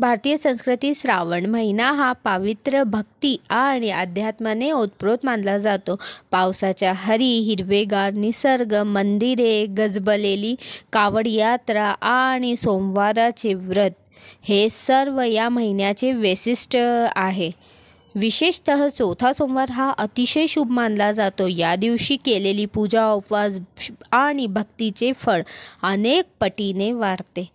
भारतीय संस्कृतीत श्रावण महिना हा पवित्र भक्ती आणि अध्यात्माने ओतप्रोत मानला जातो. पावसाच्या हरी, हिरवेगार निसर्ग, मंदिरे गजबलेली कावड यात्रा आणि सोमवाराचे व्रत हे सर्व या महिन्याचे वैशिष्ट्य आहे. विशेषतः चौथा सोमवार हा अतिशय शुभ मानला जातो. या दिवशी केलेली पूजा, उपवास आणि भक्तीचे फळ अनेक पटीने वाढते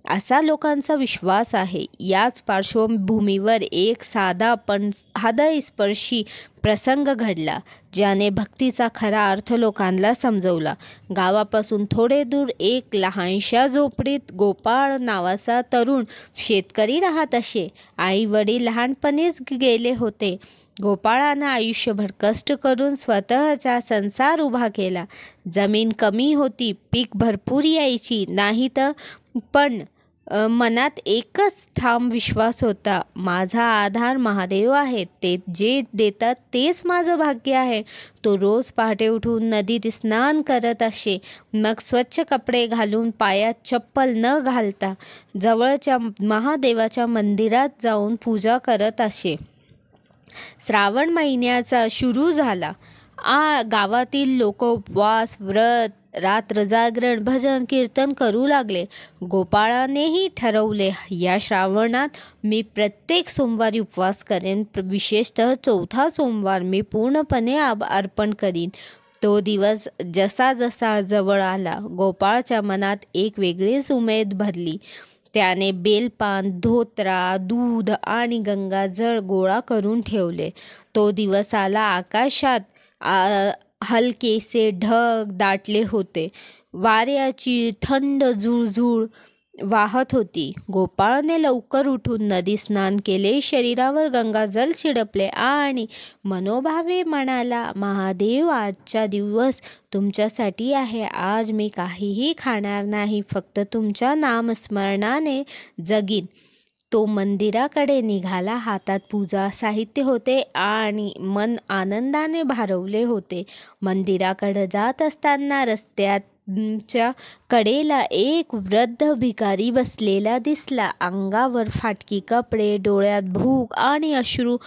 असा लोकांचा विश्वास आहे. याच पार्श्वभूमीवर एक साधा पण हृदयस्पर्शी प्रसंग घडला, ज्याने भक्तीचा खरा अर्थ लोकांना समजवला. गावापासून थोडे दूर एक लहानशा झोपडीत गोपाळ नावाचा तरुण शेतकरी राहत असे. आई वडील लहानपणीच गेले होते. गोपाळानं आयुष्यभर कष्ट करून स्वतःचा संसार उभा केला. जमीन कमी होती, पीक भरपूर यायची नाही पण मनात एकच ठाम विश्वास होता, माझा आधार महादेव आहे. ते जे देतात तेच माझं भाग्य आहे. तो रोज पहाटे उठून नदीत स्नान करत असे. मग स्वच्छ कपडे घालून पायात चप्पल न घालता जवळच्या महादेवाच्या मंदिरात जाऊन पूजा करत असे. श्रावण महिन्याचा सुरू झाला. गावातील लोक उपवास, व्रत, रात्र जागरण, भजन कीर्तन करू लागले. गोपाळानेही ठरवले, या श्रावणात मी प्रत्येक सोमवारी उपवास करेन. विशेषतः चौथा सोमवार मी पूर्णपणे अर्पण करीन. तो दिवस जसा जसा जवळ आला, गोपाळच्या मनात एक वेगळीच उमेद भरली. त्याने बेलपान, धोतरा, दूध आणि गंगाजळ गोळा करून ठेवले. तो दिवस आला. आकाशात हलकेसे ढग दाटले होते. वाऱ्याची थंड झुळझुळ वाहत होती. गोपाळने लवकर उठून नदी स्नान केले, शरीरावर गंगाजल शिडपले आणि मनोभावे म्हणाला, महादेव, आजचा दिवस तुमच्यासाठी आहे. आज मी काहीही खाणार नाही, फक्त तुमच्या नामस्मरणाने जगीन. तो मंदिराकडे निघाला. हातात पूजा साहित्य होते आणि मन आनंदाने भारवले होते. मंदिराकडे जात असताना रस्त्याच्या कडेला एक वृद्ध भिकारी बसलेला दिसला. अंगावर फाटकी कपडे, डोळ्यात भूक आणि अश्रू.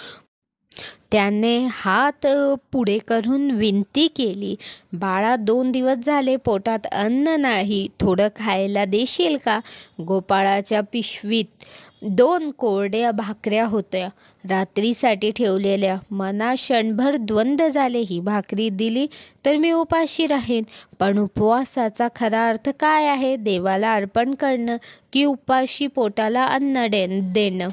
त्याने हात पुढे करून विनंती केली, बाळा, 2 दिवस झाले पोटात अन्न नाही, थोडं खायला देशील का? गोपाळाच्या पिशवीत 2 कोरड्या भाकऱ्या होत्या, रात्रीसाठी ठेवलेल्या. मनात क्षणभर द्वंद्व झाले. ही भाकरी दिली तर मी उपाशी राहीन, पण उपवासाचा खरा अर्थ काय आहे? देवाला अर्पण करणं की उपाशी पोटाला अन्न देणं?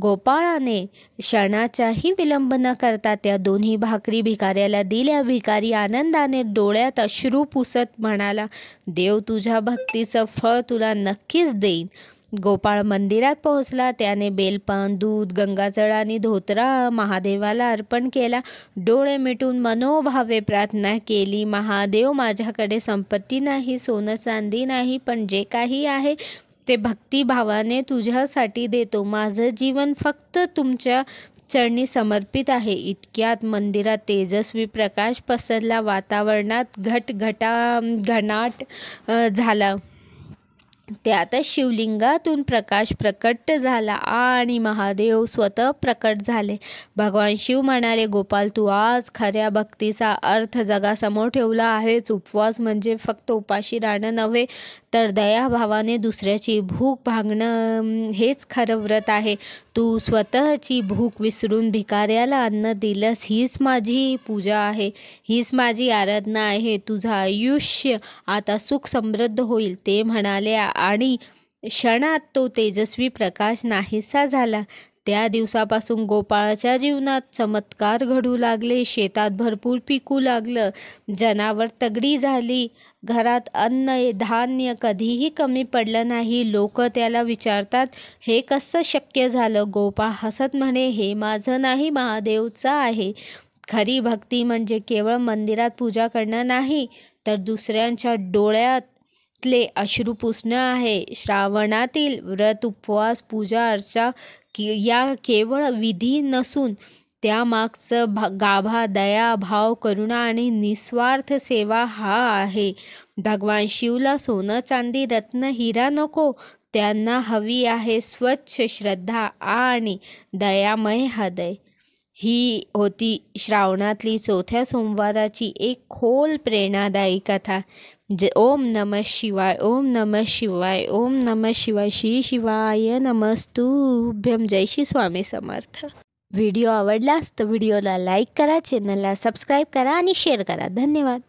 गोपाळाने क्षणाचाही विलंब न करता त्या 2 भाकरी भिकाऱ्याला दिल्या. भिकारी आनंदाने डोळ्यात अश्रू पुसत म्हणाला, देव तुझ्या भक्तीचं फळ तुला नक्कीच देईन. गोपाळ मंदिरात पोहोचला. त्याने बेलपान, दूध, गंगाजळ आणि धोतरा महादेवाला अर्पण केला. डोळे मिटून मनोभावे प्रार्थना केली, महादेव, माझ्याकडे संपत्ती नाही, सोनं चांदी नाही, पण जे काही आहे ते भक्तिभावाने तुझ्यासाठी देतो. माझं जीवन फक्त तुमच्या चरणी समर्पित आहे. इतक्यात मंदिरात तेजस्वी प्रकाश पसरला. वातावरणात घनाट झाला. त्यातच शिवलिंगातून प्रकाश प्रकट झाला आणि महादेव स्वतः प्रकट झाले. भगवान शिव म्हणाले, गोपाल, तू आज खऱ्या भक्तीचा अर्थ जगासमोर ठेवला आहेस. उपवास म्हणजे फक्त उपाशी राहणं नव्हे, तर दयाभावाने दुसऱ्याची भूक भागणं हेच खरं व्रत आहे. तू स्वतःची भूक विसरून भिकाऱ्याला अन्न दिलंस, हीच माझी पूजा आहे, हीच माझी आराधना आहे. तुझं आयुष्य आता सुख समृद्ध होईल. ते म्हणाले आणि क्षणात तो तेजस्वी प्रकाश नाहीसा झाला. त्या दिवसापासून गोपाळाच्या जीवनात चमत्कार घडू लागले. शेतात भरपूर पिकू लागलं, जनावर तगडी झाली, घरात अन्न धान्य कधीही कमी पडलं नाही. लोक त्याला विचारतात, हे कसं शक्य झालं? गोपाळ हसत म्हणे, हे माझं नाही, महादेवचं आहे. खरी भक्ती म्हणजे केवळ मंदिरात पूजा करणं नाही, तर दुसऱ्यांच्या डोळ्यातले अश्रू पुसणं आहे. श्रावणातील व्रत, उपवास, पूजा अर्चा या केवळ विधी नसून त्यामागचं गाभा दया, भाव, करुणा आणि निस्वार्थ सेवा हा आहे. भगवान शिवला सोनं, चांदी, रत्न, हिरा नको, त्यांना हवी आहे स्वच्छ श्रद्धा आणि दयामय हृदय. ही होती श्रावणातली चौथ्या सोमवाराची एक खोल प्रेरणादायी कथा. ओम नमः शिवाय, ओम नमः शिवाय, ओम नमः शिवाय. श्री शिवाय नमस्तुभ्यं. जय श्री स्वामी समर्थ. व्हिडिओ आवडलास तर व्हिडिओला लाईक करा, चॅनलला सबस्क्राईब करा आणि शेअर करा. धन्यवाद.